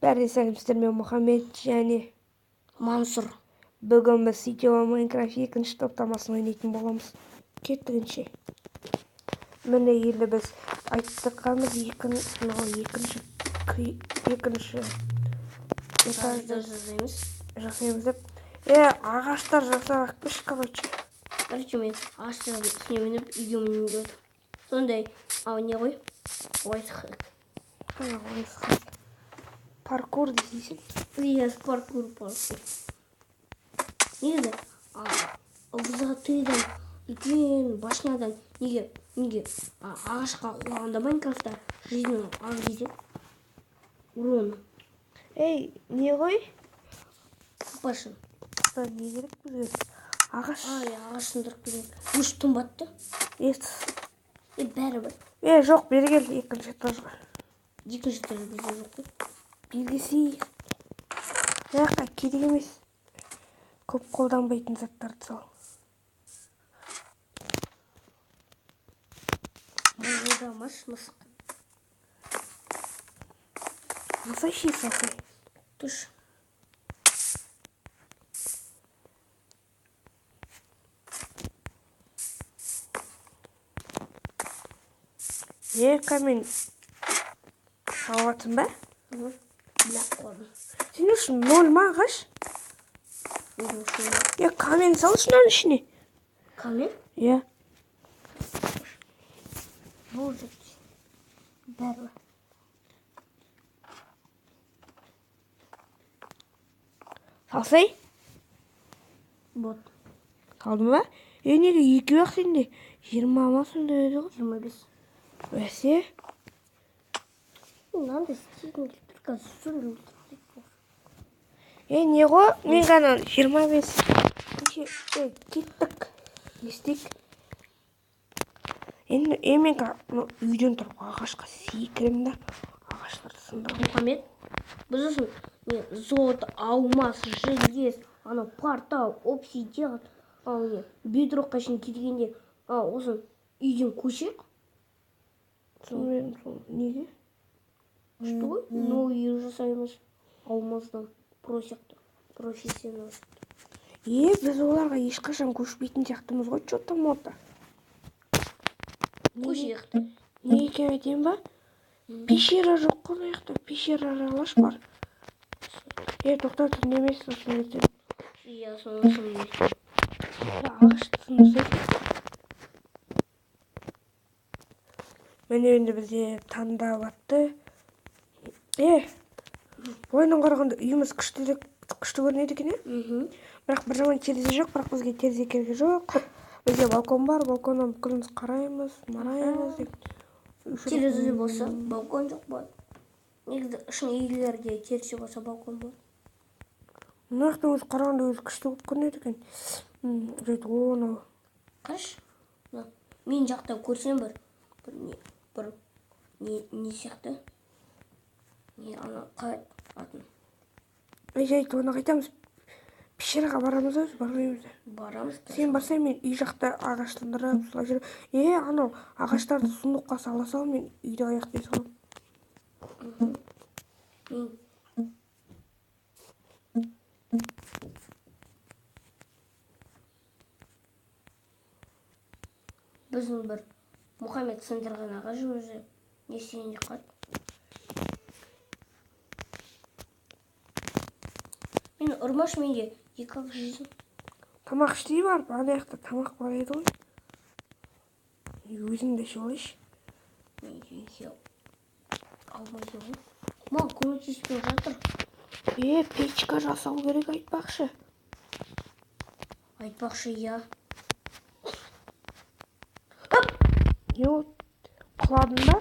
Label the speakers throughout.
Speaker 1: Бәрі сәлемсіздер, мен Мұхаммед және
Speaker 2: Мансұр.
Speaker 1: Бүгін біз CTO Minecraft екінші топтамасын ойнайтын боламыз. Кеттігінше. Міне енді біз айттыққанымыз екінші
Speaker 2: Этажды
Speaker 1: жасаймыз деп. Ағаштар жасағақпыш, короче.
Speaker 2: Мен ағаштардың үстіне мініп үйге мінейін деп отырмын. Сондай, не ғой? Ойсық.
Speaker 1: Паркур дейсің?
Speaker 2: Иә, паркур. Негізі, высотыдан, үлкен башнядан неге ағашқа құлағанда Майнкрафтта жизнь аз дейді. Урон.
Speaker 1: Ей, не ғой?
Speaker 2: Башын.
Speaker 1: Не керек бізге? Ағаш.
Speaker 2: Ағашын тұрып келген. Өш тұмбатты. Бәрі бар.
Speaker 1: Жоқ, бері кел екінші этажға.
Speaker 2: Екінші этажға бізде жоқ қой.
Speaker 1: Белгісейік. Жаққа керек емес. Көп қолданбайтын заттарды сал.
Speaker 2: Мұздамаш мысық.
Speaker 1: Насай ши салсай.
Speaker 2: Тұш.
Speaker 1: Камень салатын ба?
Speaker 2: Біләк қордым.
Speaker 1: Сен үшін 0 ма ағаш? Камень сал шынан ішіне.
Speaker 2: Камень?
Speaker 1: Иә.
Speaker 2: Бұл жетті. Бәрі.
Speaker 1: Салсай?
Speaker 2: Бот.
Speaker 1: Қалды ба? Неге екі уақ сенде? 20 ма сонда еді ғой?
Speaker 2: 25.
Speaker 1: Бәсе?
Speaker 2: Надо стигнуть только зубы.
Speaker 1: Не ғой? Мен ғана 25. Кеттік. Естік. Мен үйден тұрып ағашқа секірем да ағаштарды сындырып.
Speaker 2: Мұхаммед, біз үшін золото, алмас, желез, портал, обсидиан, бедрокқа шейін кеткенде осы үйден көшек.
Speaker 1: Неге?
Speaker 2: Что? Үй жасаймыз алмаздан профессионал.
Speaker 1: Біз оларға ешқашан көшпейтін сияқтымыз ғой, чота-мота.
Speaker 2: Көшекті.
Speaker 1: Не екен айтайын ба? Пещера жоқ қой аяқта, пещера аралаш бар. Тоқтат, немес сосын өтем.
Speaker 2: Иә, сонысын өтем.
Speaker 1: Ағашты сындырсай. Міне енді бізде таңдап атты. Ойынан қарағанда үйіміз күшті көрінеді екен, бірақ бір жаман терезе жоқ, бірақ бізге терезе керегі жоқ. Бізде балкон бар, балконнан бүкіліміз қараймыз, мараймыз.
Speaker 2: Терезе болса, балкон жоқ болады. Негізі ішін үйлерде терезе болса, балкон болады.
Speaker 1: Мынақтан өзі қарағанда өзі күшті болып көрінеді екен. Оны
Speaker 2: Қараш, мен жақта көрсем бір не сияқты? Қалай атын?
Speaker 1: Жайт, оны қайтамыз. Пещераға барамыз өзі, бармаймыз.
Speaker 2: Барамыз.
Speaker 1: Сен барсай, мен үй жақта ағаштандырып, солай жүріп. Ағаштарды сундыққа сала сал, мен үйді аяқтай салам.
Speaker 2: Біздің бір Мұхаммед сындырған ағаш өзі несіне қат. Мен ұрмаш менде екі жизнь.
Speaker 1: Тамақ іштей бар, аяқта тамақ бар еді ғой. Өзіңді ше олайшы.
Speaker 2: Мен жеңсе алмайды ғой. Маған көмектеспей жатыр.
Speaker 1: Печка жасау керек айтпақшы.
Speaker 2: Айтпақшы, иә.
Speaker 1: Құладың ба?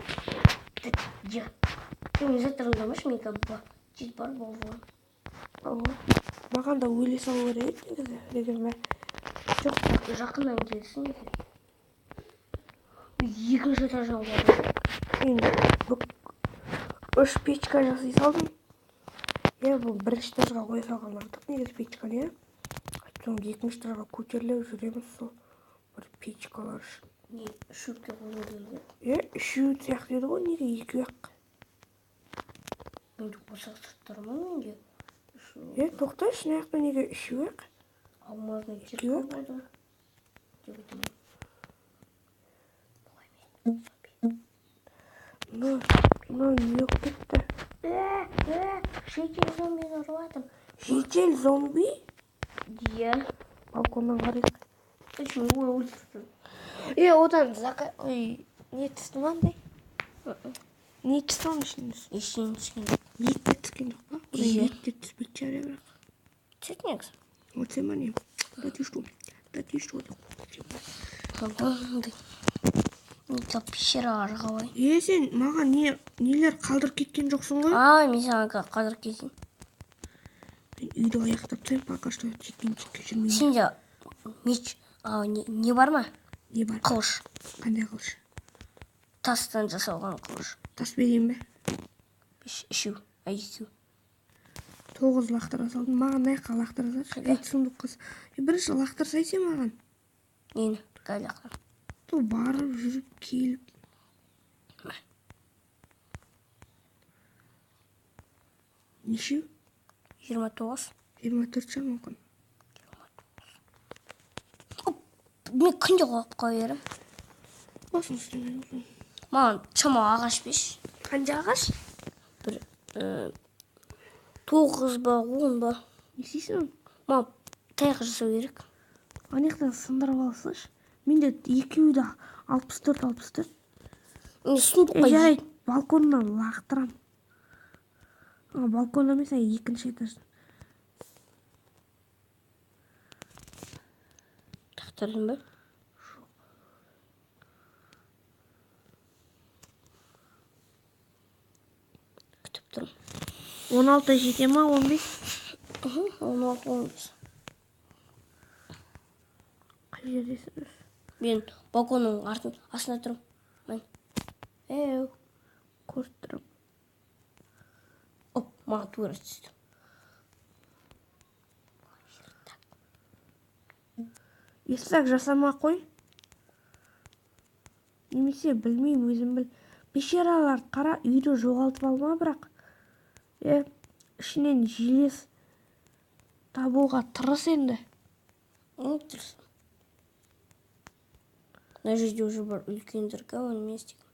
Speaker 2: Иә. Мен жатырындамаш, мен жет бар болуы.
Speaker 1: Маған да өле салу керек деген бе?
Speaker 2: Жоқ, жақыннан келсін. Екінші этажға барып.
Speaker 1: Мен 3 печка жасай салдым. Бұл бірінші этажға қоя салған артық негізі печканы, айтсам екінші этажға көтеріліп жүреміз сол бір печкалар.
Speaker 2: Үшеуге қойылған.
Speaker 1: Үшеу сияқты еді ғой, неге екі ақ?
Speaker 2: Енді қосақтап тұрмын менде.
Speaker 1: Тоқтайшы, мына жақта неге үшеу ақ?
Speaker 2: Алмазына
Speaker 1: Жоқ.
Speaker 2: кіріп қалды. Деп айтамын.
Speaker 1: Мынау не болып кетті?
Speaker 2: Шетел зомбиді ұрып жатыр.
Speaker 1: Шетел зомби?
Speaker 2: Иә.
Speaker 1: Балконнан қарайық.
Speaker 2: Үшін ой өлтірді.
Speaker 1: Одан не түсті ма андай? Не түсті оның ішінде?
Speaker 2: Ештеңе түскен.
Speaker 1: Етте түскен жоқ па?
Speaker 2: Иә.
Speaker 1: Етте түспек шығар бірақ.
Speaker 2: Түседі негізі.
Speaker 1: Вот сен не? Да ты что?
Speaker 2: Пещераға жағалай.
Speaker 1: Сен маған нелер қалдырып кеткен жоқсың ғой?
Speaker 2: Мен саған қадыр кетейін.
Speaker 1: Мен үйді аяқтап тастайын, пока что жеткенше жүрмеймін.
Speaker 2: Сенде меч, не бар ма?
Speaker 1: Не бар?
Speaker 2: Қылыш.
Speaker 1: Қандай қылыш?
Speaker 2: Тастан жасалған қылыш.
Speaker 1: Тас берейін бе?
Speaker 2: Үшеу, екеу.
Speaker 1: 9 лақтыра салдым. Маған аяққа лақтыра салшы. Сұмдық қыз. Бірінші лақтырсай сен маған.
Speaker 2: Нені? Қай лақтыр?
Speaker 1: Барып, жүріп, келіп. Нешеу?
Speaker 2: 29.
Speaker 1: 24 шығар мүмкін.
Speaker 2: Мен күнде қойып қойырым.
Speaker 1: Басын үстемен.
Speaker 2: Маған шама ағаш беш.
Speaker 1: Қанша ағаш?
Speaker 2: Бір 9 ба, 10 ба.
Speaker 1: Не істейсің?
Speaker 2: Маған таяқ жасау керек.
Speaker 1: Анаяқтан сындырып алсыншы. Менде екеуі де 64.
Speaker 2: Сұмдыққа
Speaker 1: Жарайды, балконнан лақтырам. Балкон емес, екінші этаж.
Speaker 2: тақтырдың ба? Күтіп тұрмын.
Speaker 1: 16 жете ма, 15?
Speaker 2: 16-15.
Speaker 1: Қай жердесіңіз?
Speaker 2: Мен балконның астында тұрмын.
Speaker 1: Көріп тұрмын.
Speaker 2: Маған тура түсті.
Speaker 1: Естак жасама қой. Немесе білмеймін, өзім біл. Пещералар қара, үйді жоғалтып алма бірақ. Ішінен желес табуға тырыс енді.
Speaker 2: Тырыс. На жерде уже бар үлкен дырка, оны мен істеймін.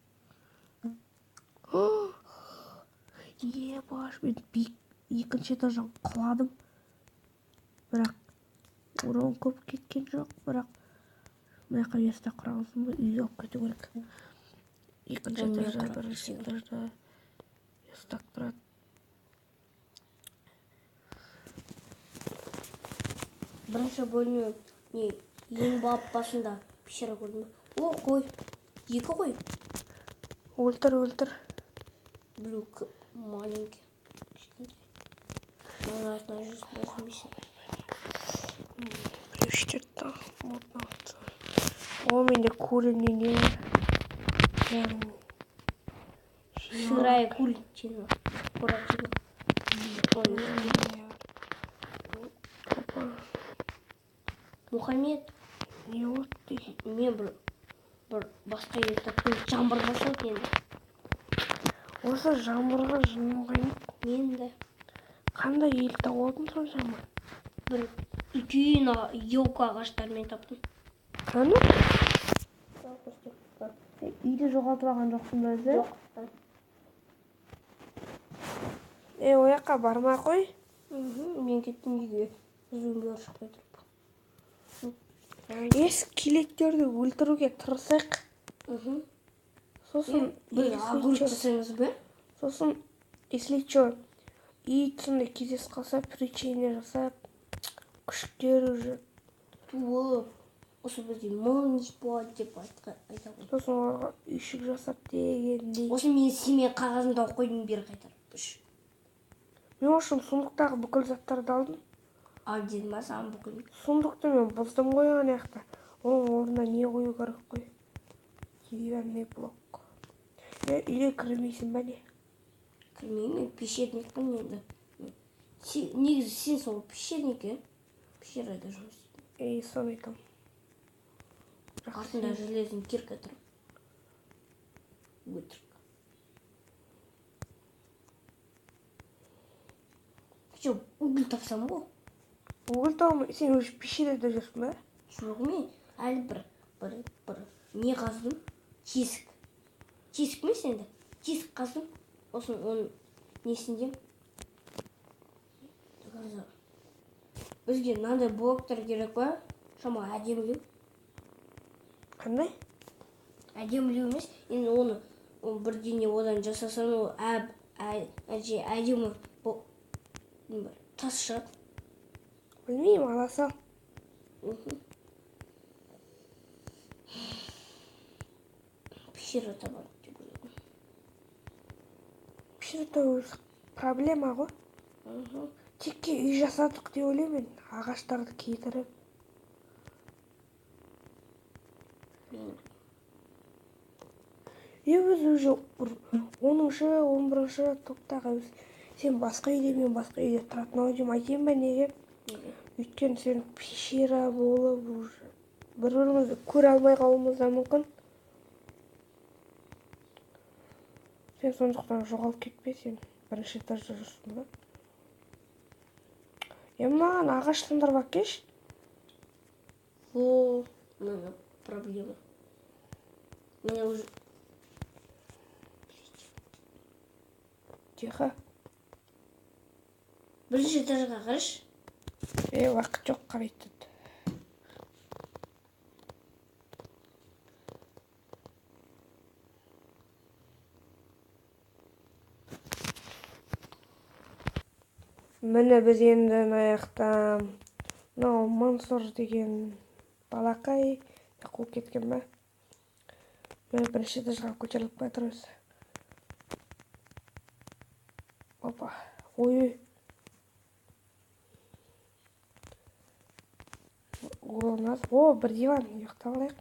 Speaker 1: Баш, мен екінші этаждан құладым. Бірақ урон көп кеткен жоқ, бірақ мына жаққа есте құраңызым ба, үйге алып кету керек. Екінші этажда, бірінші этажда естак тұрады.
Speaker 2: Бірінші бөлме ең басында пещера көрдім. Қой. 2 қой.
Speaker 1: Өлтір.
Speaker 2: Біреу маленький. Маған артына жүрсін бәсімейсің.
Speaker 1: Біреуштерді модна атса. Менде куриный не.
Speaker 2: Сырая курицина. Курачина. Мұхаммед.
Speaker 1: Не вот ты?
Speaker 2: Мен бір басқа ел таптым. Жаңбыр басады енді.
Speaker 1: Осы жаңбырға жыным қайын.
Speaker 2: Мен де.
Speaker 1: Қандай ел тауылдың соншама?
Speaker 2: Бір үлкен елка ағаштармен таптым.
Speaker 1: Қаны? Үйді жоғалтып алған жоқсың ба өзі?
Speaker 2: Жоқ.
Speaker 1: Ояққа барма қой.
Speaker 2: Мен кеттім үйге. Зомбилар шықпай тұрып.
Speaker 1: Скелеттерді өлтіруге тырысайық. Сосын
Speaker 2: жасаңыз бе?
Speaker 1: Сосын, если что, ит сондай кездес қалса, причине жасап, күшіктер уже
Speaker 2: туып, осы бізде мұныз болады деп айтамын.
Speaker 1: сосын оларға үйшік жасап дегендей.
Speaker 2: Осы мен семей қағазында қойдым, бері қайтарып.
Speaker 1: Мен үшін сундықтағы бүкіл заттарды алдым.
Speaker 2: Ал дедім ба саған бүкіл?
Speaker 1: Сундықты мен бұздым ғой ана жақта. Оның орнына не қою керек қой? Деревянный блок. Үйге кірмейсің ба не?
Speaker 2: Кірмеймін, пещерникпін енді. Негізі сен сол пещерник, пещерада жұмыс істейді.
Speaker 1: Соны айтам.
Speaker 2: Артында железный кирка тұр. Өтірік. жоқ угол тапсам ғой.
Speaker 1: Угол тауым, сен уже пещерада жүрсің ба?
Speaker 2: Жоқ, мен әлі бір не қаздым? Тесік. Тесік емес енді. Тесік қаздым. Осын оның несінде. Бізге мынандай блоктар керек па? Шама әдемілеу.
Speaker 1: Қандай?
Speaker 2: Әдемілеу емес. Енді оны бірдеңе одан жасасаң ол әдемі тас шығады.
Speaker 1: Білмеймін, ала сал.
Speaker 2: Пещера табады деп ойлаймын.
Speaker 1: Пещера табу проблема ғой. Текке үй жасадық деп ойлаймын, ағаштарды кетіріп. Біз уже 10-шы, 11-шы топтағы сен басқа үйде, мен басқа үйде тұратын деп айтайын ба неге? Өйткені сен пещера болып, бір-бірімізді көре алмай қалуымыз да мүмкін. Сен сондықтан жоғалып кетпе, сен бірінші этажда жүрсің ба? Маған ағаш сындырып әкелші.
Speaker 2: Мына проблема. Мына уже...
Speaker 1: Тихо.
Speaker 2: Бірінші этажға қарашы.
Speaker 1: Уақыт жоқ, қарайды. Міне біз енді аяқта мынау Мансұр деген балақай қуып кеткен ба? Міне бірінші этажға көтеріліп жатырмыз. Опа, ой. Бір диван ұйықтап алайық.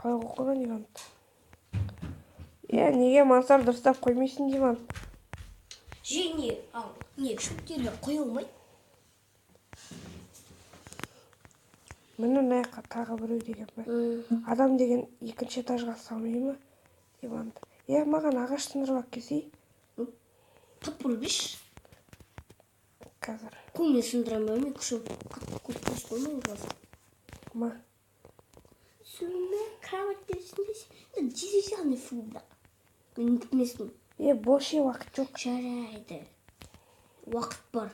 Speaker 1: Қалай қойған диванды? Неге Мансұр дұрыстап қоймайсың диван?
Speaker 2: Жеңе, не шөптерге қоя алмайды?
Speaker 1: Міне наяққа тағы біреу деген ба? Адам деген екінші этажға салмай ма диванды? Маған ағаш сындырып әкелсей.
Speaker 2: Тапыр беш.
Speaker 1: Қазір.
Speaker 2: Көңе сындырам ба, мен күшім көп көз қоймай қазір.
Speaker 1: Ма?
Speaker 2: Сөйме, кроваттер ішінде деревянный фугда. Мен күтмесін.
Speaker 1: Бош уақыт жоқ.
Speaker 2: Жарайды. Уақыт бар.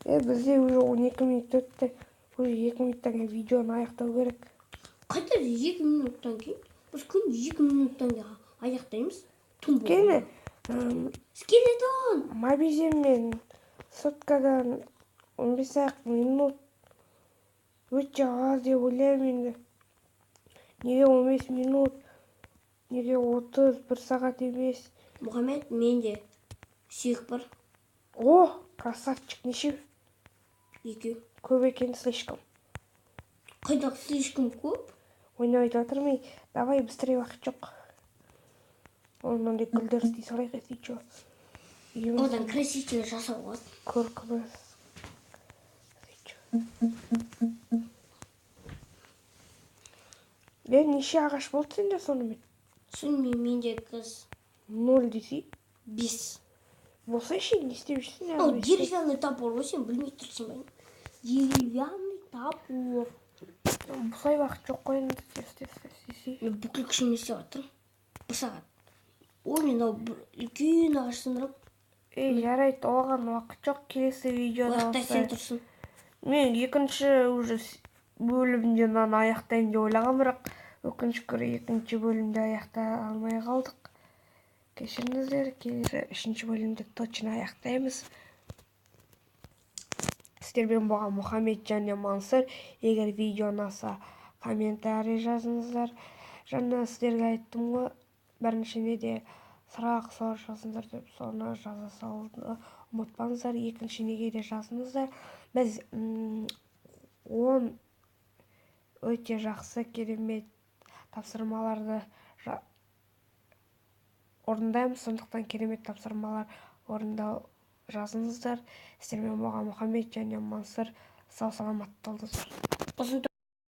Speaker 1: Бізде уже 12 минут өтті. Уже 2 минуттан кейін видеоны аяқтау керек.
Speaker 2: Қайда 2 минуттан кейін? Біз күн 2 минуттан кейін аяқтаймыз.
Speaker 1: Кені?
Speaker 2: Скелетон!
Speaker 1: Мобиземмен соткадан 15 минут өте аз деп ойлаймын енді. Неге 15 минут? Неге 31 сағат емес?
Speaker 2: Мұхаммед, менде сүйек бар.
Speaker 1: Красавчик, нешеу?
Speaker 2: 2.
Speaker 1: Көп екен, слишком.
Speaker 2: Қайдағы слишком көп?
Speaker 1: Ойнайды отырмай, давай быстрее, уақыт жоқ. Ондай гүлдер істей салайық, естейші.
Speaker 2: Одан краситель жасау болады.
Speaker 1: Көркіміз. Неше ағаш болды сенде сонымен?
Speaker 2: Сонымен менде қыз
Speaker 1: 0 десей?
Speaker 2: 5.
Speaker 1: Болса ше, не істеп жүрсің?
Speaker 2: Деревянный топор, сен білмей тұрсың ба? Деревянный топор.
Speaker 1: Бұсай уақыт жоқ қой енді істесей.
Speaker 2: Мен бүкіл күшіммен істеп жатырмын. 1 сағат. Мен үлкен ағаш сындырып.
Speaker 1: Жарайды, оған уақыт жоқ, келесі видеода
Speaker 2: уақытта сен тұрсын.
Speaker 1: Мен екінші уже бөлімде мынаны аяқтаймын деп ойлағам, бірақ өкінішке орай екінші бөлімде аяқтай алмай қалдық. Кешіріңіздер, келесі 3-ші бөлімде точно аяқтаймыз. Сіздермен болған Мұхаммед және Мансұр. Егер видео ұнаса, комментарий жазыңыздар. Жаңа сіздерге айттым ғой, біріншіне де сұрақ жазыңыздар деп, соны жаза салуды ұмытпаңыздар. Екіншіге де жазыңыздар. Біз 10 өте жақсы керемет тапсырмаларды орындаймыз, сондықтан керемет тапсырмалар орындау жазыңыздар. Сіздермен болған Мұхаммед және Мансұр. Сау саламат болыңыздар.